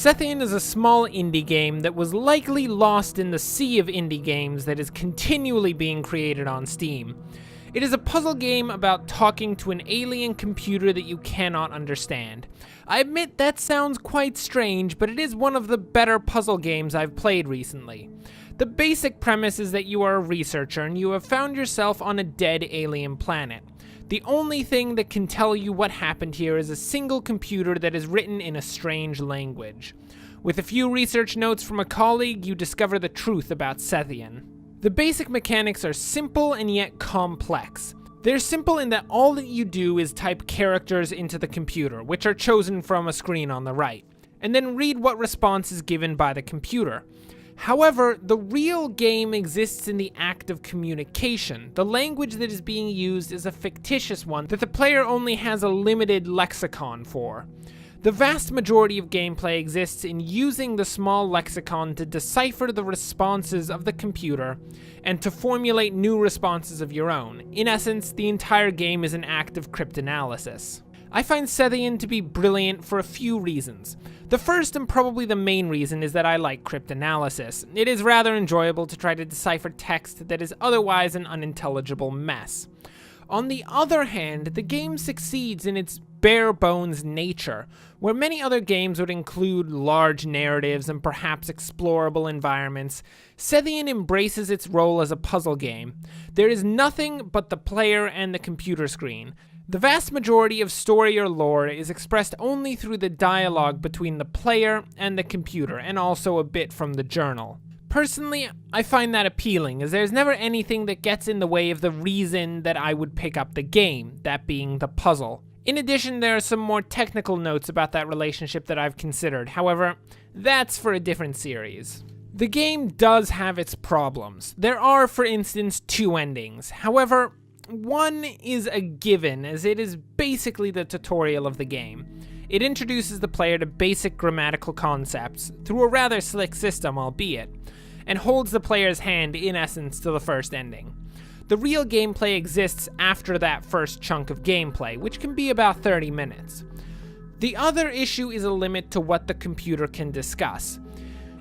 Sethian is a small indie game that was likely lost in the sea of indie games that is continually being created on Steam. It is a puzzle game about talking to an alien computer that you cannot understand. I admit that sounds quite strange, but it is one of the better puzzle games I've played recently. The basic premise is that you are a researcher and you have found yourself on a dead alien planet. The only thing that can tell you what happened here is a single computer that is written in a strange language. With a few research notes from a colleague, you discover the truth about Sethian. The basic mechanics are simple and yet complex. They're simple in that all that you do is type characters into the computer, which are chosen from a screen on the right, and then read what response is given by the computer. However, the real game exists in the act of communication. The language that is being used is a fictitious one that the player only has a limited lexicon for. The vast majority of gameplay exists in using the small lexicon to decipher the responses of the computer and to formulate new responses of your own. In essence, the entire game is an act of cryptanalysis. I find Sethian to be brilliant for a few reasons. The first and probably the main reason is that I like cryptanalysis. It is rather enjoyable to try to decipher text that is otherwise an unintelligible mess. On the other hand, the game succeeds in its bare-bones nature, where many other games would include large narratives and perhaps explorable environments. Sethian embraces its role as a puzzle game. There is nothing but the player and the computer screen. The vast majority of story or lore is expressed only through the dialogue between the player and the computer, and also a bit from the journal. Personally, I find that appealing, as there's never anything that gets in the way of the reason that I would pick up the game, that being the puzzle. In addition, there are some more technical notes about that relationship that I've considered. However, that's for a different series. The game does have its problems. There are, for instance, 2 endings. However, one is a given, as it is basically the tutorial of the game. It introduces the player to basic grammatical concepts, through a rather slick system albeit, and holds the player's hand in essence to the first ending. The real gameplay exists after that first chunk of gameplay, which can be about 30 minutes. The other issue is a limit to what the computer can discuss.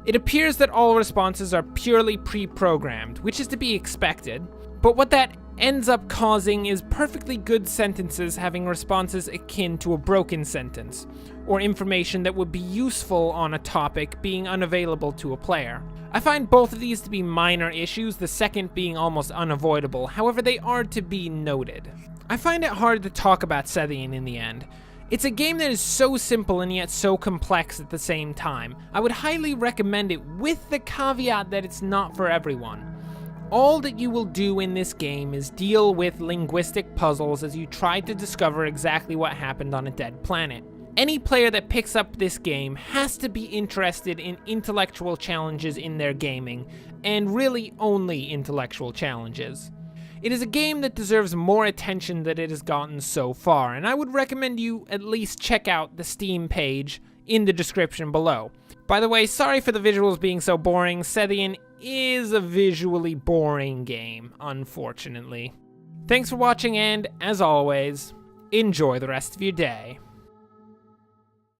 It appears that all responses are purely pre-programmed, which is to be expected, but what that ends up causing is perfectly good sentences having responses akin to a broken sentence, or information that would be useful on a topic being unavailable to a player. I find both of these to be minor issues, the second being almost unavoidable, however they are to be noted. I find it hard to talk about Sethian in the end. It's a game that is so simple and yet so complex at the same time. I would highly recommend it with the caveat that it's not for everyone. All that you will do in this game is deal with linguistic puzzles as you try to discover exactly what happened on a dead planet. Any player that picks up this game has to be interested in intellectual challenges in their gaming, and really only intellectual challenges. It is a game that deserves more attention than it has gotten so far, and I would recommend you at least check out the Steam page in the description below. By the way, sorry for the visuals being so boring. Sethian is a visually boring game, unfortunately. Thanks for watching, and as always, enjoy the rest of your day.